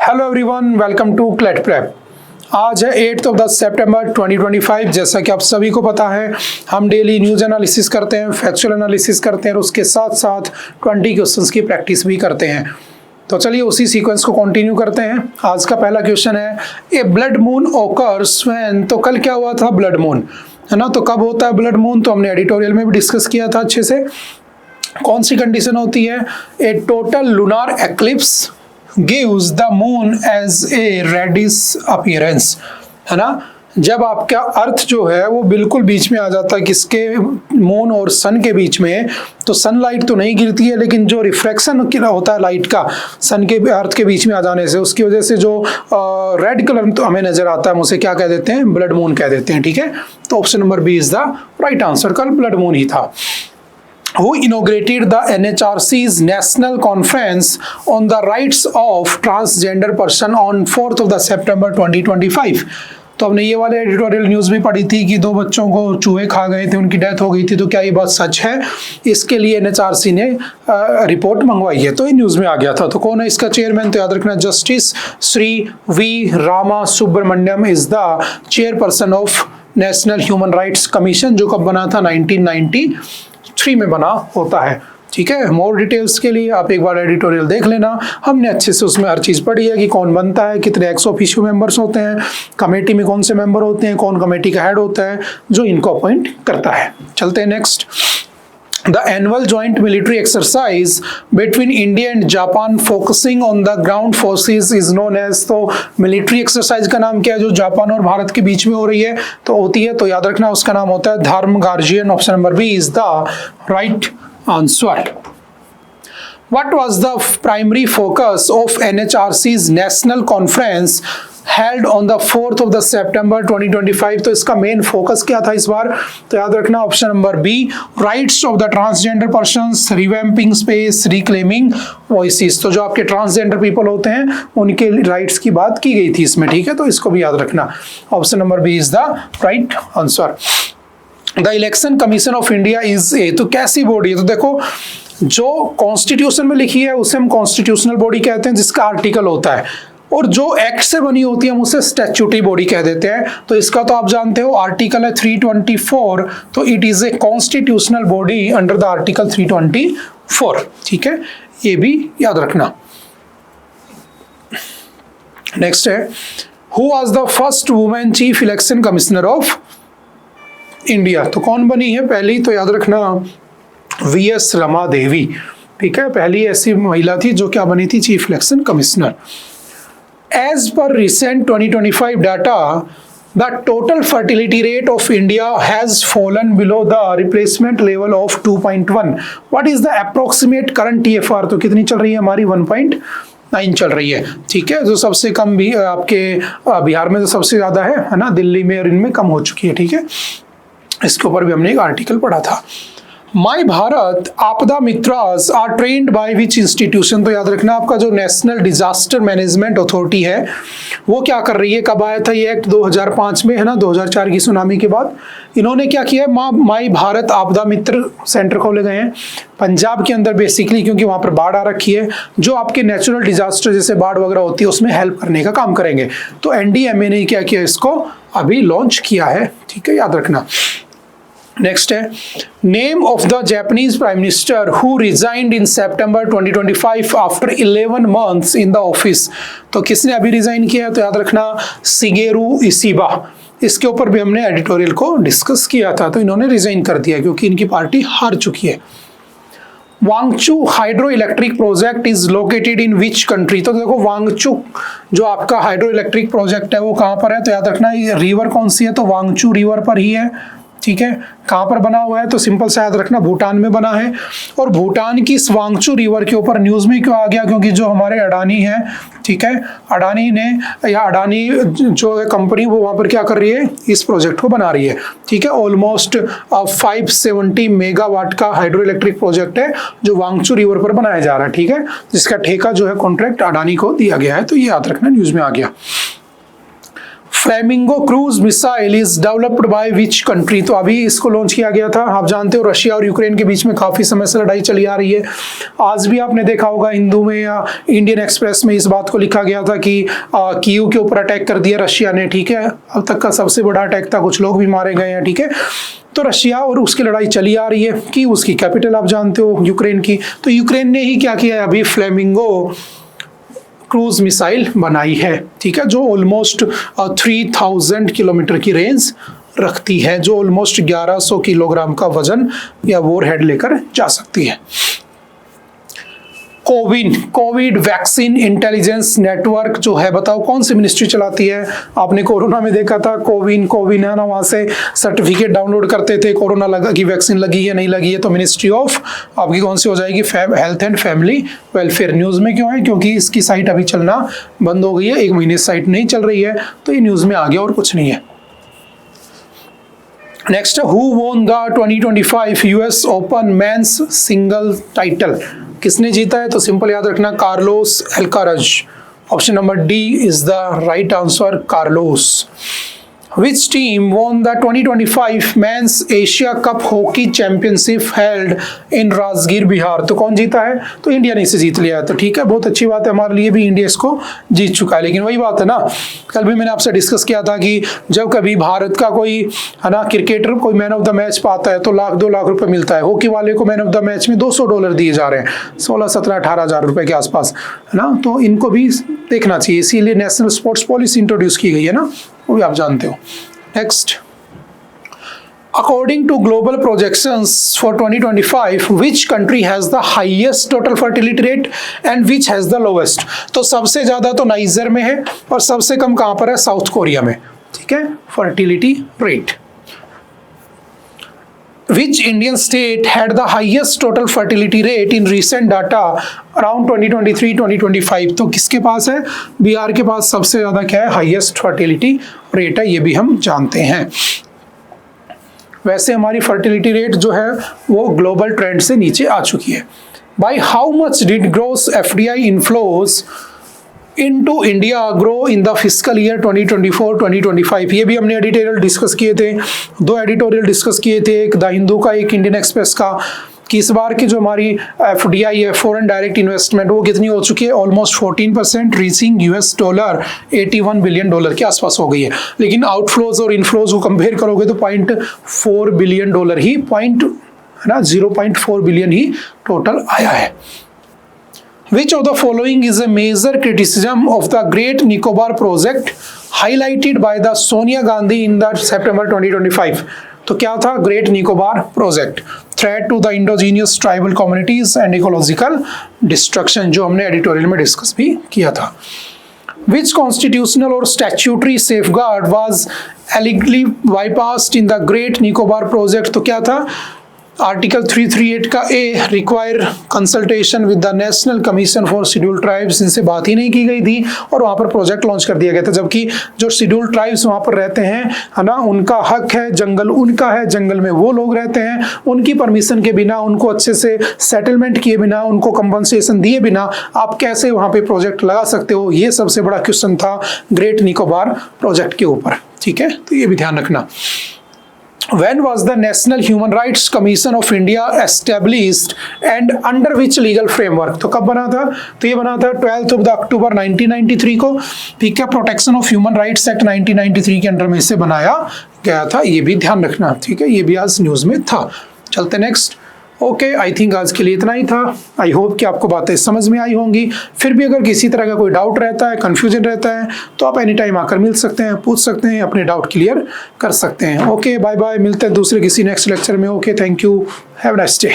Hello everyone, welcome to CLAT prep. आज है 8 सितंबर 2025। जैसा कि आप सभी को पता है, हम डेली न्यूज़ एनालिसिस करते हैं, फैक्चुअल एनालिसिस करते हैं और उसके साथ साथ 20 क्वेश्चंस की प्रैक्टिस भी करते हैं। तो चलिए उसी सीक्वेंस को कंटिन्यू करते हैं। आज का पहला क्वेश्चन है, ए ब्लड मून ऑकर्स व्हेन। तो कल क्या हुआ था, ब्लड मून, है ना। तो कब होता है ब्लड मून, तो हमने एडिटोरियल में भी डिस्कस किया था अच्छे से। कौन सी कंडीशन होती है, A total lunar eclipse gives the moon as a reddish appearance, है ना। जब आपका अर्थ जो है वो बिल्कुल बीच में आ जाता है, किसके, मून और सन के बीच में, तो सनलाइट तो नहीं गिरती है, लेकिन जो रिफ्रैक्शन होता है लाइट का सन के अर्थ के बीच में आ जाने से, उसकी वजह से जो रेड कलर तो हमें नजर आता है, हम उसे क्या कह देते हैं, ब्लड मून कह देते हैं। ठीक है, तो option number B is the right answer. कल ब्लड मून ही था। Who inaugurated the NHRC's National Conference on the Rights of Transgender Person on 4 September 2025? तो हमने ये वाले एडिटोरियल न्यूज़ भी पढ़ी थी कि 2 बच्चों को चूहे खा गए थे, उनकी डेथ हो गई थी। तो क्या ये बात सच है? इसके लिए NHRC ने रिपोर्ट मंगवाई है, तो ये न्यूज़ में आ गया था। तो कौन है इसका चेयरमैन, तो याद रखना justice Shri V Rama Subramanian is the chairperson of National Human Rights Commission, जो कब बना था, 1993 में बना होता है। ठीक है, मोर डिटेल्स के लिए आप एक बार एडिटोरियल देख लेना। हमने अच्छे से उसमें हर चीज़ पढ़ी है कि कौन बनता है, कितने एक्स ऑफिशियो मेंबर्स होते हैं, कमेटी में कौन से मेंबर होते हैं, कौन कमेटी का हेड होता है जो इनको अपॉइंट करता है। चलते हैं next. The annual joint military exercise between India and Japan focusing on the ground forces is known as। तो मिलिट्री एक्सरसाइज का नाम क्या है जो जापान और भारत के बीच में हो रही है, तो होती है, तो याद रखना उसका नाम होता है धर्म guardian. Option number B is the right answer. What was the primary focus of NHRC's national conference held on the 4 September 2025? तो इसका मेन फोकस क्या था इस बार, तो याद रखना option number B, rights of the transgender persons, revamping space, reclaiming voices. तो जो आपके ट्रांसजेंडर पीपल होते हैं उनके राइट्स की बात की गई थी इसमें। ठीक है, तो इसको भी याद रखना, option number B is the right answer. The election commission of India is a. तो कैसी बॉडी है, तो देखो जो कॉन्स्टिट्यूशन में लिखी है उसे हम कॉन्स्टिट्यूशनल बॉडी कहते हैं, जिसका आर्टिकल होता है, और जो एक्ट से बनी होती है हम उसे स्टैट्यूटरी बॉडी कह देते हैं। तो इसका तो आप जानते हो आर्टिकल है 324, तो it is a constitutional body under the article 324। ठीक है, ये भी याद रखना। नेक्स्ट है, who was the first women chief election commissioner of India. तो कौन बनी है पहली, तो याद रखना वीएस रमा देवी। ठीक है, पहली ऐसी महिला थी जो क्या बनी थी, chief election commissioner. As per recent 2025 data, the total fertility rate of India has fallen below the replacement level of 2.1। What is the approximate current TFR। तो कितनी चल रही है हमारी, 1.9 चल रही है। ठीक है, जो सबसे कम भी आपके बिहार में तो सबसे ज्यादा है ना, दिल्ली में और इनमें कम हो चुकी है। ठीक है, इसके ऊपर भी हमने एक आर्टिकल पढ़ा था। My Bharat Aapda Mitras are trained by which institution. तो याद रखना आपका जो नेशनल डिजास्टर मैनेजमेंट अथॉरिटी है वो क्या कर रही है, कब आया था ये एक्ट, 2005 में, है ना, 2004 की सुनामी के बाद इन्होंने क्या किया है, माई भारत आपदा मित्र सेंटर खोले गए हैं पंजाब के अंदर बेसिकली, क्योंकि वहां पर बाढ़ आ रखी है। जो आपके नेचुरल डिजास्टर जैसे बाढ़ वगैरह होती है उसमें हेल्प करने का काम करेंगे। तो NDMA ने क्या किया, इसको अभी लॉन्च किया है। ठीक है, याद रखना। नेक्स्ट है, name of the Japanese prime minister who resigned in September 2025 after 11 months in the office. तो किसने अभी रिजाइन किया, तो याद रखना शिगेरू इशिबा। इसके ऊपर भी हमने एडिटोरियल को डिस्कस किया था, तो इन्होंने रिजाइन कर दिया क्योंकि इनकी पार्टी हार चुकी है। Wangchu hydro electric project is located in which country. तो देखो वांगचू जो आपका हाइड्रो इलेक्ट्रिक प्रोजेक्ट है वो कहाँ पर है, तो याद रखना ये रिवर कौन सी है, तो वांगचू रिवर पर ही है। ठीक है, कहाँ पर बना हुआ है, तो सिंपल सा याद रखना भूटान में बना है। और भूटान की स्वांगचू रिवर के ऊपर न्यूज़ में क्यों आ गया, क्योंकि जो हमारे अडानी है, ठीक है, अडानी ने या अडानी जो है कंपनी वो वहाँ पर क्या कर रही है, इस प्रोजेक्ट को बना रही है। ठीक है, ऑलमोस्ट 570 मेगावाट का हाइड्रो इलेक्ट्रिक प्रोजेक्ट है जो वांगचू रिवर पर बनाया जा रहा है। ठीक है, जिसका ठेका जो है कॉन्ट्रैक्ट अडानी को दिया गया है, तो ये याद रखना न्यूज़ में आ गया। Flamingo cruise missile is developed by which country. तो अभी इसको लॉन्च किया गया था। आप जानते हो रशिया और यूक्रेन के बीच में काफी समय से लड़ाई चली आ रही है। आज भी आपने देखा होगा हिंदू में या इंडियन एक्सप्रेस में इस बात को लिखा गया था कि कीव के ऊपर अटैक कर दिया रशिया ने, ठीक है। अब तक का सबसे बड़ा अटैक था, कुछ लोग भी मारे गए हैं, ठीक है। तो रशिया और उसकी लड़ाई चली आ रही है कि उसकी कैपिटल आप जानते हो यूक्रेन की। तो यूक्रेन ने ही क्या किया है, अभी फ्लेमिंगो क्रूज मिसाइल बनाई है, ठीक है, जो ऑलमोस्ट 3000 किलोमीटर की रेंज रखती है, जो ऑलमोस्ट 1100 किलोग्राम का वजन या वॉरहेड लेकर जा सकती है। कोविड वैक्सीन इंटेलिजेंस नेटवर्क जो है, बताओ कौन सी मिनिस्ट्री चलाती है। आपने कोरोना में देखा था कोविन है ना, वहां से सर्टिफिकेट डाउनलोड करते थे कोरोना लगा की वैक्सीन लगी है नहीं लगी है। तो मिनिस्ट्री ऑफ आपकी कौन सी हो जाएगी, health and family welfare. News में क्यों है, क्योंकि इसकी साइट अभी चलना बंद हो गई है, 1 महीने साइट नहीं चल रही है, तो ये न्यूज में आ गया और कुछ नहीं है। Next, who won the 2025 US open men's single title. किसने जीता है, तो सिंपल याद रखना, Carlos Alcaraz. Option number D is the right answer, Carlos. Which team won the 2025 Men's Asia Cup Hockey Championship held in Rajgir Bihar. तो कौन जीता है, तो इंडिया ने इसे जीत लिया है। तो ठीक है, बहुत अच्छी बात है, हमारे लिए भी इंडिया इसको जीत चुका है। लेकिन वही बात है ना, कल भी मैंने आपसे डिस्कस किया था कि जब कभी भारत का कोई है ना क्रिकेटर कोई मैन ऑफ द मैच पाता है तो 1-2 लाख रुपए मिलता है। हॉकी वाले को मैन ऑफ द मैच में $200 दिए जा रहे हैं, 16, 17, 18 हज़ार रुपए के आसपास, है ना। तो इनको भी देखना चाहिए, इसीलिए नेशनल स्पोर्ट्स पॉलिसी इंट्रोड्यूस की गई है ना, वो भी आप जानते हो। Next, according to global projections for 2025 which country has the highest total fertility rate and which has the lowest. तो सबसे ज्यादा तो नाइजर में है और सबसे कम कहां पर है, साउथ कोरिया में, ठीक है, fertility rate. Which Indian state had the highest total fertility rate in recent data around 2023-2025? तो किसके पास है, बिहार के पास सबसे ज्यादा क्या है, हाईएस्ट फर्टिलिटी रेट है, ये भी हम जानते हैं। वैसे हमारी फर्टिलिटी रेट जो है वो ग्लोबल ट्रेंड से नीचे आ चुकी है। By how much did gross FDI inflows into India grow in the fiscal year 2024-2025? ये भी हमने एडिटोरियल डिस्कस किए थे, 2 एडिटोरियल डिस्कस किए थे, एक द हिंदू का, एक इंडियन एक्सप्रेस का, कि इस बार की जो हमारी FDI है, फॉरेन डायरेक्ट इन्वेस्टमेंट, वो कितनी हो चुकी है, ऑलमोस्ट 14%, रीचिंग $81 बिलियन के आसपास हो गई है। लेकिन आउटफ्लोज और इनफ्लोज को कंपेयर करोगे तो $0.4 बिलियन ही, पॉइंट है ना, 0.4 बिलियन ही टोटल आया है। Which of the following is a major criticism of the Great Nicobar project highlighted by the Sonia Gandhi in the September 2025? तो क्या था great Nicobar project, threat to the indigenous tribal communities and ecological destruction, जो हमने editorial में discuss भी किया था। Which constitutional or statutory safeguard was allegedly bypassed in the Great Nicobar project? तो क्या था, आर्टिकल 338 का A, require consultation with the national commission for scheduled tribes, इनसे बात ही नहीं की गई थी और वहाँ पर प्रोजेक्ट लॉन्च कर दिया गया था। जबकि जो शेड्यूल्ड ट्राइब्स वहाँ पर रहते हैं, है ना, उनका हक है, जंगल उनका है, जंगल में वो लोग रहते हैं, उनकी परमिशन के बिना, उनको अच्छे से सेटलमेंट किए बिना, उनको कंपनसेशन दिए बिना आप कैसे वहाँ पे प्रोजेक्ट लगा सकते हो, ये सबसे बड़ा क्वेश्चन था ग्रेट निकोबार प्रोजेक्ट के ऊपर, ठीक है। तो ये भी ध्यान रखना। When was the National Human Rights Commission of India established and under which legal framework? तो कब बना था, तो ये बना था 12 अक्टूबर 1993 को, ठीक है। Protection of human rights act 1993 के अंडर में इसे बनाया गया था, ये भी ध्यान रखना, ठीक है। ये भी आज न्यूज में था। चलते नेक्स्ट। ओके, आई थिंक आज के लिए इतना ही था। आई होप कि आपको बातें समझ में आई होंगी। फिर भी अगर किसी तरह का कोई डाउट रहता है, कंफ्यूजन रहता है, तो आप एनी टाइम आकर मिल सकते हैं, पूछ सकते हैं, अपने डाउट क्लियर कर सकते हैं। ओके, बाय बाय, मिलते हैं दूसरे किसी नेक्स्ट लेक्चर में। Okay, thank you, have a nice day.